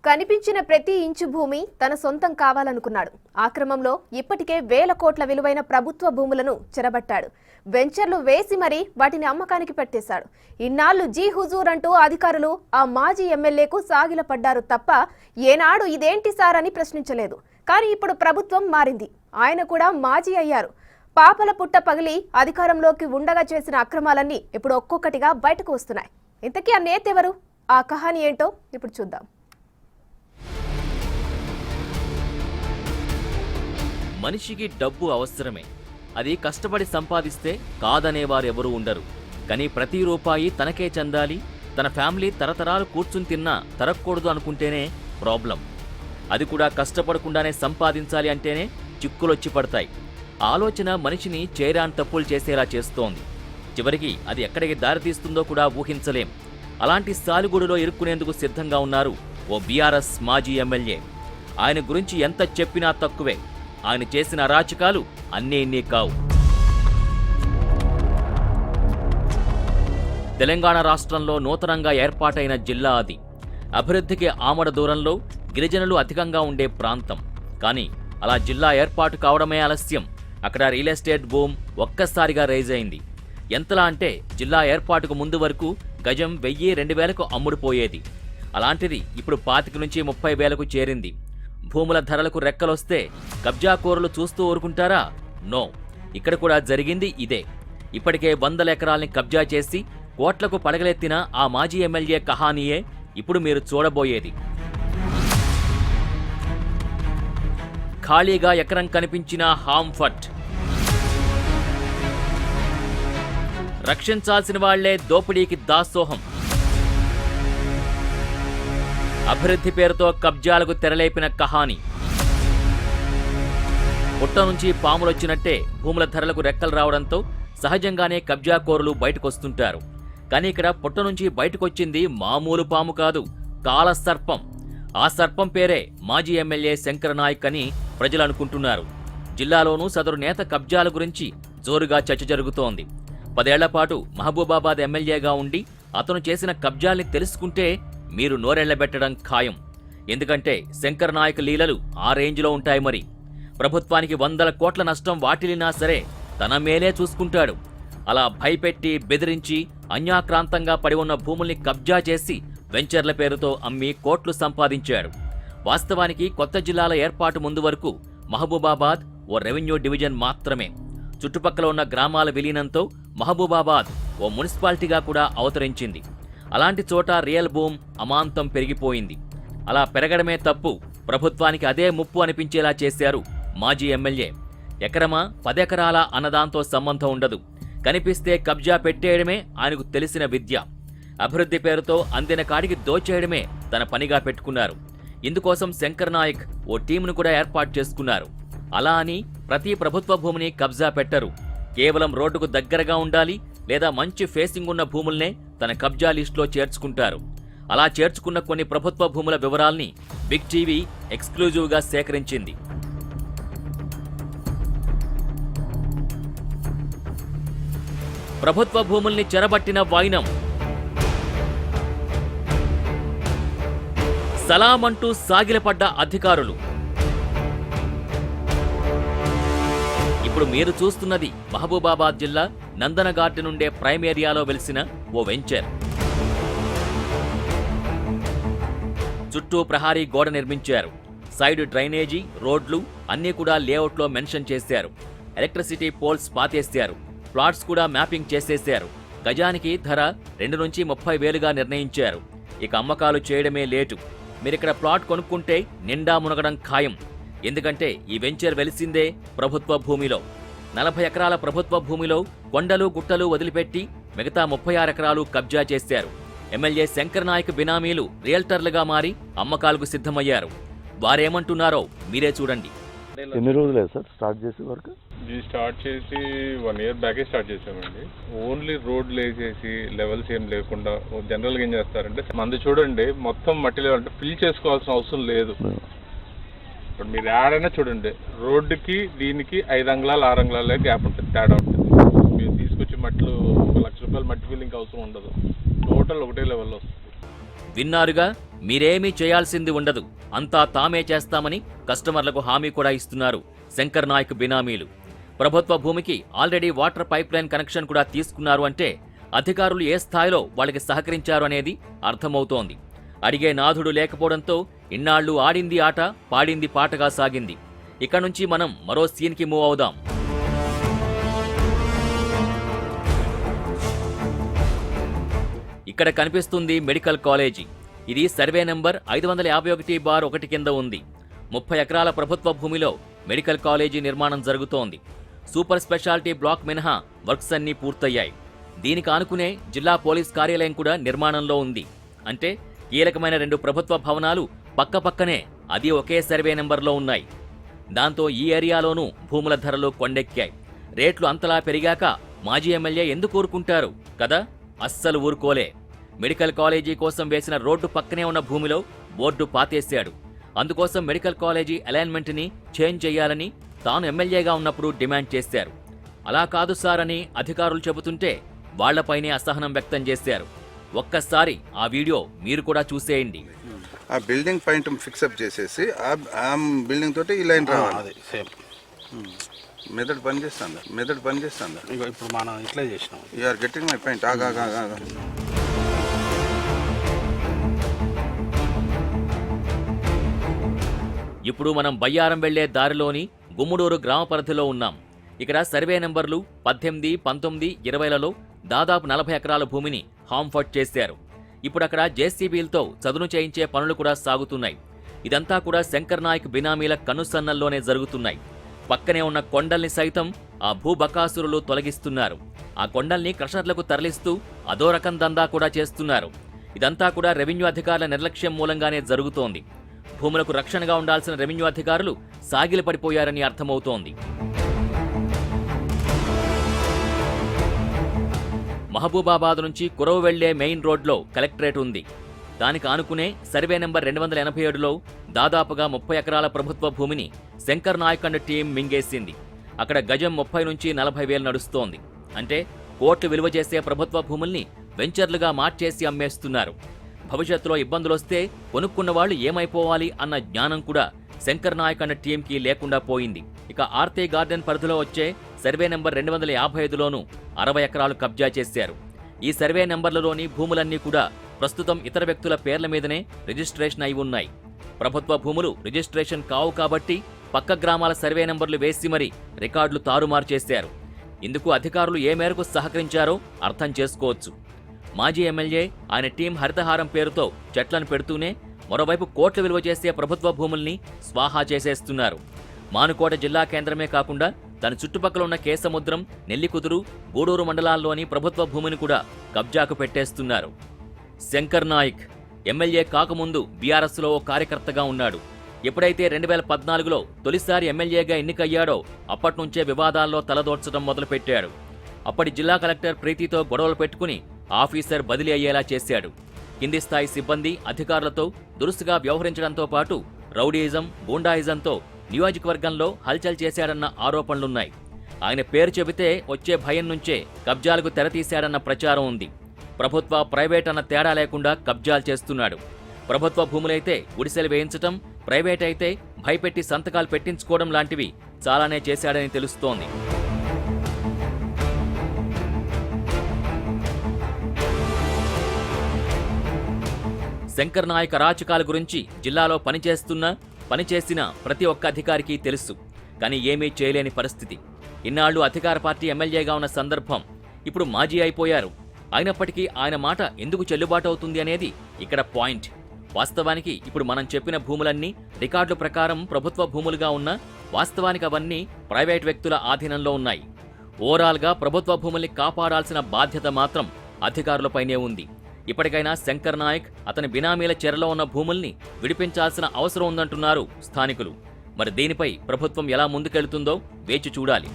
కనిపించిన ప్రతి ఇంచు భూమి తన సొంతం కావాలనుకున్నాడు. ఆ క్రమంలో ఇప్పటికే వేల కోట్ల విలువైన ప్రభుత్వ భూములను చెరబట్టాడు. వెంచర్లు వేసి మరీ వాటిని అమ్మకానికి పెట్టేశాడు. ఇన్నాళ్లు జీ హుజూర్ అంటూ అధికారులు ఆ మాజీ ఎమ్మెల్యేకు సాగిలపడ్డారు తప్ప ఏనాడు ఇదేంటి సార్ అని ప్రశ్నించలేదు. కానీ ఇప్పుడు ప్రభుత్వం మారింది. ఆయన కూడా మాజీ అయ్యారు. పాపల పుట్ట పగిలి అధికారంలోకి ఉండగా చేసిన అక్రమాలన్నీ ఇప్పుడు ఒక్కొక్కటిగా బయటకు వస్తున్నాయి. ఇంతకీ ఆ నేత ఎవరు? ఆ కహాని ఏంటో ఇప్పుడు చూద్దాం. మనిషికి డబ్బు అవసరమే. అది కష్టపడి సంపాదిస్తే కాదనేవారు ఎవరూ ఉండరు. కానీ ప్రతి రూపాయి తనకే చెందాలి, తన ఫ్యామిలీ తరతరాలు కూర్చుని తిన్నా తరగకూడదు అనుకుంటేనే ప్రాబ్లం. అది కూడా కష్టపడకుండానే సంపాదించాలి అంటేనే చిక్కులొచ్చి పడతాయి. ఆలోచన మనిషిని చేరాని తప్పులు చేసేలా చేస్తోంది. చివరికి అది ఎక్కడికి దారితీస్తుందో కూడా ఊహించలేం. అలాంటి సాలిగూడులో ఇరుక్కునేందుకు సిద్ధంగా ఉన్నారు ఓ బీఆర్ఎస్ మాజీ ఎమ్మెల్యే. ఆయన గురించి ఎంత చెప్పినా తక్కువే. ఆయన చేసిన అరాచకాలు అన్నీ ఇన్నీ కావు. తెలంగాణ రాష్ట్రంలో నూతనంగా ఏర్పాటైన జిల్లా అది. అభివృద్ధికి ఆమడ దూరంలో, గిరిజనులు అధికంగా ఉండే ప్రాంతం. కానీ అలా జిల్లా ఏర్పాటు కావడమే ఆలస్యం. అక్కడ రియల్ ఎస్టేట్ బూమ్ ఒక్కసారిగా రైజ్ అయింది. ఎంతలా అంటే జిల్లా ఏర్పాటుకు ముందు వరకు గజం 1000-2000కు అమ్ముడుపోయేది. అలాంటిది ఇప్పుడు 25 నుంచి 30,000కు చేరింది. భూముల ధరలకు రెక్కలొస్తే కబ్జాకోరులు చూస్తూ ఊరుకుంటారా? నో. ఇక్కడ కూడా జరిగింది ఇదే. ఇప్పటికే 100 ఎకరాల్ని కబ్జా చేసి కోట్లకు పడగలెత్తిన ఆ మాజీ ఎమ్మెల్యే కహానీయే ఇప్పుడు మీరు చూడబోయేది. ఖాళీగా ఎకరం కనిపించిన హాంఫట్. రక్షించాల్సిన వాళ్లే దోపిడీకి దాసోహం. అభివృద్ధి పేరుతో కబ్జాలకు తెరలేపిన కహాని. పుట్ట నుంచి పాములొచ్చినట్టే భూముల ధరలకు రెక్కలు రావడంతో సహజంగానే కబ్జాకోరులు బయటకొస్తుంటారు. కానీ ఇక్కడ పుట్ట నుంచి బయటకొచ్చింది మామూలు పాము కాదు, కాలసర్పం. ఆ సర్పం పేరే మాజీ ఎమ్మెల్యే శంకర్ నాయక్ అని ప్రజలు అనుకుంటున్నారు. జిల్లాలోనూ సదరు నేత కబ్జాల గురించి జోరుగా చర్చ జరుగుతోంది. 10 ఏళ్ల పాటు మహబూబాబాద్ ఎమ్మెల్యేగా ఉండి అతను చేసిన కబ్జాల్ని తెలుసుకుంటే మీరు నోరెళ్లబెట్టడం ఖాయం. ఎందుకంటే శంకర్ నాయక్ లీలలు ఆ రేంజ్లో ఉంటాయి. మరి ప్రభుత్వానికి 100 కోట్ల నష్టం వాటిల్లినా సరే తన మేలే చూసుకుంటాడు. అలా భయపెట్టి బెదిరించి అన్యాక్రాంతంగా పడి ఉన్న భూముల్ని కబ్జా చేసి వెంచర్ల పేరుతో అమ్మి కోట్లు సంపాదించాడు. వాస్తవానికి కొత్త జిల్లాల ఏర్పాటు ముందు వరకు మహబూబాబాద్ ఓ రెవెన్యూ డివిజన్ మాత్రమే. చుట్టుపక్కల ఉన్న గ్రామాల విలీనంతో మహబూబాబాద్ ఓ మున్సిపాలిటీగా కూడా అవతరించింది. అలాంటి చోట రియల్ భూమ్ అమాంతం పెరిగిపోయింది. అలా పెరగడమే తప్పు, ప్రభుత్వానికి అదే ముప్పు అనిపించేలా చేశారు మాజీ ఎమ్మెల్యే. ఎకరమా 10 ఎకరాల అన్నదాంతో సంబంధం ఉండదు. కనిపిస్తే కబ్జా పెట్టేయడమే ఆయనకు తెలిసిన విద్య. అభివృద్ధి పేరుతో అందిన కాడికి దోచేయడమే తన పనిగా పెట్టుకున్నారు. ఇందుకోసం శంకర్ నాయక్ ఓ టీంను కూడా ఏర్పాటు చేసుకున్నారు. అలా అని ప్రతి ప్రభుత్వ భూమిని కబ్జా పెట్టరు. కేవలం రోడ్డుకు దగ్గరగా ఉండాలి లేదా మంచి ఫేసింగ్ ఉన్న భూముల్నే తన కబ్జా లిస్టులో చేర్చుకుంటారు. అలా చేర్చుకున్న కొన్ని ప్రభుత్వ భూముల వివరాల్ని బిగ్ టీవీ ఎక్స్క్లూజివ్గా సేకరించింది. ప్రభుత్వ భూముల్ని చెరబట్టిన వైనం. సలామంటూ సాగిలపడ్డ అధికారులు. ఇప్పుడు మీరు చూస్తున్నది మహబూబాబాద్ జిల్లా నందనఘాట్ నుండే ప్రైమ్ ఏరియాలో వెలిసిన ఓ వెంచర్. చుట్టూ ప్రహారీ గోడ నిర్మించారు. సైడ్ డ్రైనేజీ, రోడ్లు అన్నీ కూడా లేఅవుట్లో మెన్షన్ చేశారు. ఎలక్ట్రిసిటీ పోల్స్ పాతేశారు. ప్లాట్స్ కూడా మ్యాపింగ్ చేసేశారు. గజానికి ధర 2 నుంచి 30,000గా నిర్ణయించారు. ఇక అమ్మకాలు చేయడమే లేటు. మీరిక్కడ ప్లాట్ కొనుక్కుంటే నిండా మునగడం ఖాయం. ఎందుకంటే ఈ వెంచర్ వెలిసిందే ప్రభుత్వ భూమిలో. 40 ఎకరాల ప్రభుత్వ భూమిలో కొండలు గుట్టలు వదిలిపెట్టి మిగతా 36 ఎకరాలు కబ్జా చేశారు. ఎమ్మెల్యే శంకర్ నాయక్ బినామీలు రియల్టర్లుగా మారి అమ్మకాలకు సిద్ధమయ్యారు. వారేమంటున్నారో మీరే చూడండి. ఎన్ని రోజులే సార్ స్టార్ట్ చేసి వర్క్? స్టార్ట్ చేసి 1 year బ్యాకే స్టార్ట్ చేసామండి. ఓన్లీ రోడ్లు వేసేసి లెవెల్స్ ఏం లేకుండా జనరల్గా ఏం చేస్తారంటే మంది చూడండి మొత్తం మట్టి లెవెల్ అంటే ఫిల్ చేసుకోవాల్సిన అవసరం లేదు. ఇప్పుడు మీరు యాడైనా చూడండి రోడ్డుకి దీనికి 5 అంగుళాలు 6 అంగుళాలే గ్యాప్ ఉంటుంది, తేడా ఉంటుంది. మీరు తీసుకొచ్చి మట్లు 1 లక్ష రూపాయలు మట్టి ఫిల్లింగ్ అవసరం ఉండదు. టోటల్ ఒకటే లెవెల్లో వస్తుంది. విన్నారుగా, మీరేమీ చేయాల్సింది ఉండదు, అంతా తామే చేస్తామని కస్టమర్లకు హామీ కూడా ఇస్తున్నారు శంకర్ నాయక్ బినామీలు. ప్రభుత్వ భూమికి already water pipe line connection కూడా తీసుకున్నారు అంటే అధికారులు ఏ స్థాయిలో వాళ్ళకి సహకరించారు అనేది అర్థమవుతోంది. అడిగే నాథుడు లేకపోవడంతో ఇన్నాళ్లు ఆడింది ఆట, పాడింది పాటగా సాగింది. ఇక నుంచి మనం మరో సీన్కి మూవ్ అవుదాం. ఇక్కడ కనిపిస్తుంది మెడికల్ కాలేజీ. ఇది సర్వే నంబర్ 551/1 కింద ఉంది. 30 ఎకరాల ప్రభుత్వ భూమిలో మెడికల్ కాలేజీ నిర్మాణం జరుగుతోంది. సూపర్ స్పెషాలిటీ బ్లాక్ మినహా వర్క్స్ అన్నీ పూర్తయ్యాయి. దీనికి ఆనుకునే జిల్లా పోలీస్ కార్యాలయం కూడా నిర్మాణంలో ఉంది. అంటే కీలకమైన 2 ప్రభుత్వ భవనాలు పక్కపక్కనే, అది ఒకే సర్వే నెంబర్లో ఉన్నాయి. దాంతో ఈ ఏరియాలోనూ భూముల ధరలు కొండెక్కాయి. రేట్లు అంతలా పెరిగాక మాజీ ఎమ్మెల్యే ఎందుకు ఊరుకుంటారు కదా? అస్సలు ఊరుకోలే. మెడికల్ కాలేజీ కోసం వేసిన రోడ్డు పక్కనే ఉన్న భూమిలో బోర్డు పాతేశాడు. అందుకోసం మెడికల్ కాలేజీ అలైన్మెంట్ని చేంజ్ చేయాలని తాను ఎమ్మెల్యేగా ఉన్నప్పుడు డిమాండ్ చేశారు. అలా కాదు సార్ అని అధికారులు చెబుతుంటే వాళ్లపైనే అసహనం వ్యక్తం చేశారు. ఒక్కసారి ఆ వీడియో మీరు కూడా చూసేయండి. ఆ బిల్డింగ్ పాయింట్ ఫిక్సప్ చేసేసి ఆ బిల్డింగ్ తోటి ఈ లైన్ రావాలి. సేమ్ మెథడ్ పనిచేస్తుందా ఇప్పుడు మనం ఇట్లా చేసినాం. You are getting my point. ఆగా ఇప్పుడు మనం బయ్యారం వెళ్లే దారిలోని గుమ్మడూరు గ్రామ పరిధిలో ఉన్నాం. ఇక్కడ సర్వే నెంబర్లు 18, 19, 20లలో దాదాపు 40 ఎకరాల భూమిని హామ్ఫర్ట్ చేశారు. ఇప్పుడు అక్కడ జేసీబీలతో చదును చేయించే పనులు కూడా సాగుతున్నాయి. ఇదంతా కూడా శంకర్ నాయక్ బినామీల కనుసన్నల్లోనే జరుగుతున్నాయి. పక్కనే ఉన్న కొండల్ని సైతం ఆ భూబకాసురులు తొలగిస్తున్నారు. ఆ కొండల్ని క్రషర్లకు తరలిస్తూ అదో రకం దందా కూడా చేస్తున్నారు. ఇదంతా కూడా రెవెన్యూ అధికారుల నిర్లక్ష్యం మూలంగానే జరుగుతోంది. భూములకు రక్షణగా ఉండాల్సిన రెవెన్యూ అధికారులు సాగిలపడిపోయారని అర్థమవుతోంది. మహబూబాబాద్ నుంచి కురవ వెళ్లే మెయిన్ రోడ్లో కలెక్టరేట్ ఉంది. దానికి ఆనుకునే సర్వే నెంబర్ 287లో దాదాపుగా 30 ఎకరాల ప్రభుత్వ భూమిని శంకర్ నాయక్ అండ్ టీం మింగేసింది. అక్కడ గజం 30 నుంచి 40 వేలు నడుస్తోంది. అంటే కోట్లు విలువ చేసే ప్రభుత్వ భూముల్ని వెంచర్లుగా మార్చేసి అమ్మేస్తున్నారు. భవిష్యత్తులో ఇబ్బందులొస్తే కొనుక్కున్న వాళ్ళు ఏమైపోవాలి అన్న జ్ఞానం కూడా శంకర్ నాయక్ అన్న టీంకి లేకుండా పోయింది. ఇక ఆర్తే గార్డెన్ పరిధిలో వచ్చే సర్వే నెంబర్ 255లోనూ 60 ఎకరాలు కబ్జా చేశారు. ఈ సర్వే నెంబర్లలోని భూములన్నీ కూడా ప్రస్తుతం ఇతర వ్యక్తుల పేర్ల మీదనే రిజిస్ట్రేషన్ అయి ఉన్నాయి. ప్రభుత్వ భూములు రిజిస్ట్రేషన్ కావు కాబట్టి పక్క గ్రామాల సర్వే నెంబర్లు వేసి మరీ రికార్డులు తారుమారు చేశారు. ఇందుకు అధికారులు ఏ మేరకు సహకరించారో అర్థం చేసుకోవచ్చు. మాజీ ఎమ్మెల్యే, ఆయన టీం హరితహారం పేరుతో చెట్లను పెడుతూనే మరోవైపు కోట్ల విలువ చేసే ప్రభుత్వ భూముల్ని స్వాహా చేసేస్తున్నారు. మానుకోట జిల్లా కేంద్రమే కాకుండా తన చుట్టుపక్కల ఉన్న కేసముద్రం, నెల్లికుదురు, గూడూరు మండలాల్లోని ప్రభుత్వ భూమిని కూడా కబ్జాకు పెట్టేస్తున్నారు. శంకర్ నాయక్ ఎమ్మెల్యే కాకముందు బీఆర్ఎస్లో ఓ కార్యకర్తగా ఉన్నాడు. ఎప్పుడైతే 2014లో తొలిసారి ఎమ్మెల్యేగా ఎన్నికయ్యాడో అప్పట్నుంచే వివాదాల్లో తలదోర్చడం మొదలుపెట్టాడు. అప్పటి జిల్లా కలెక్టర్ ప్రీతితో గొడవలు పెట్టుకుని ఆఫీసర్ బదిలీ అయ్యేలా చేశాడు. కింది స్థాయి సిబ్బంది, అధికారులతో దురుసుగా వ్యవహరించడంతో పాటు రౌడీయిజం, గూండాయిజంతో నియోజకవర్గంలో హల్చల్ చేశాడన్న ఆరోపణలున్నాయి. ఆయన పేరు చెబితే వచ్చే భయం నుంచే కబ్జాలకు తెరతీశాడన్న ప్రచారం ఉంది. ప్రభుత్వ, ప్రైవేట్ అన్న తేడా లేకుండా కబ్జాలు చేస్తున్నాడు. ప్రభుత్వ భూములైతే గుడిసెలు వేయించటం, ప్రైవేట్ అయితే భయపెట్టి సంతకాలు పెట్టించుకోవడం లాంటివి చాలానే చేశాడని తెలుస్తోంది. శంకర్ నాయక్ అరాచకాల గురించి జిల్లాలో పనిచేసిన ప్రతి ఒక్క అధికారికి తెలుసు. కానీ ఏమీ చేయలేని పరిస్థితి. ఇన్నాళ్లు అధికార పార్టీ ఎమ్మెల్యేగా ఉన్న సందర్భం. ఇప్పుడు మాజీ అయిపోయారు. అయినప్పటికీ ఆయన మాట ఎందుకు చెల్లుబాటు అవుతుంది అనేది ఇక్కడ పాయింట్. వాస్తవానికి ఇప్పుడు మనం చెప్పిన భూములన్నీ రికార్డుల ప్రకారం ప్రభుత్వ భూములుగా ఉన్నా వాస్తవానికి అవన్నీ ప్రైవేట్ వ్యక్తుల ఆధీనంలో ఉన్నాయి. ఓవరాల్గా ప్రభుత్వ భూముల్ని కాపాడాల్సిన బాధ్యత మాత్రం అధికారులపైనే ఉంది. ఇప్పటికైనా శంకర్ నాయక్, అతని బినామీల చెరలో ఉన్న భూముల్ని విడిపించాల్సిన అవసరం ఉందంటున్నారు స్థానికులు. మరి దీనిపై ప్రభుత్వం ఎలా ముందుకెళ్తుందో వేచి చూడాలి.